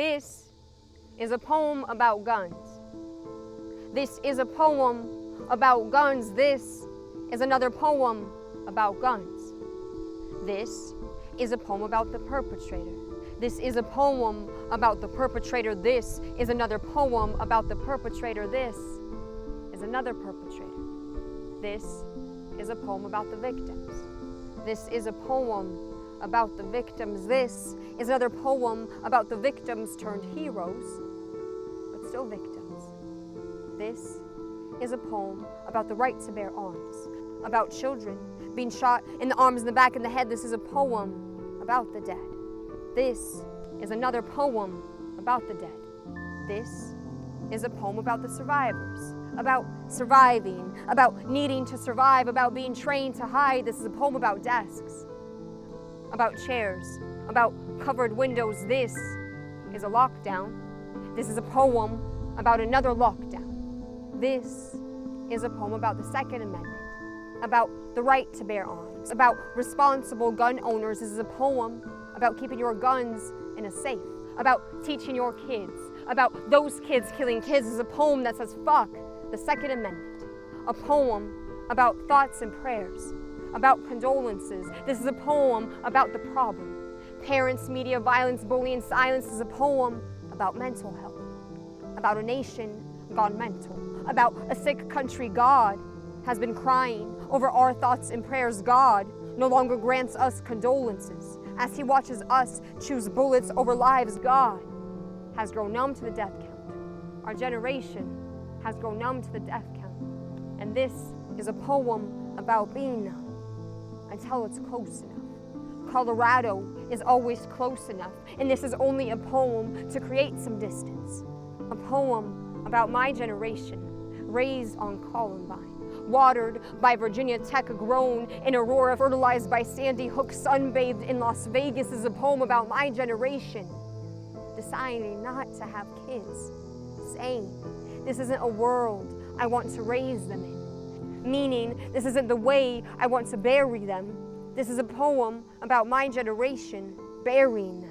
This is a poem about guns. This is a poem about guns. This is another poem about guns. This is a poem about the perpetrator. This is a poem about the perpetrator. This is another poem about the perpetrator. This is another perpetrator. This is a poem about the victims. This is a poem about the victims. This is another poem about the victims turned heroes, but still victims. This is a poem about the right to bear arms, about children being shot in the arms, in the back, and the head. This is a poem about the dead. This is another poem about the dead. This is a poem about the survivors, about surviving, about needing to survive, about being trained to hide. This is a poem about desks, about chairs, about covered windows. This is a lockdown. This is a poem about another lockdown. This is a poem about the Second Amendment, about the right to bear arms, about responsible gun owners. This is a poem about keeping your guns in a safe, about teaching your kids, about those kids killing kids. This is a poem that says, fuck the Second Amendment. A poem about thoughts and prayers, about condolences. This is a poem about the problem. Parents, media, violence, bullying, silence. This is a poem about mental health, about a nation gone mental, about a sick country. God has been crying over our thoughts and prayers. God no longer grants us condolences as he watches us choose bullets over lives. God has grown numb to the death count. Our generation has grown numb to the death count. And this is a poem about being numb until it's close enough. Colorado is always close enough, and this is only a poem to create some distance. A poem about my generation, raised on Columbine, watered by Virginia Tech, grown in Aurora, fertilized by Sandy Hook, sunbathed in Las Vegas. This is a poem about my generation, deciding not to have kids, saying this isn't a world I want to raise them in, meaning this isn't the way I want to bury them. This is a poem about my generation burying them.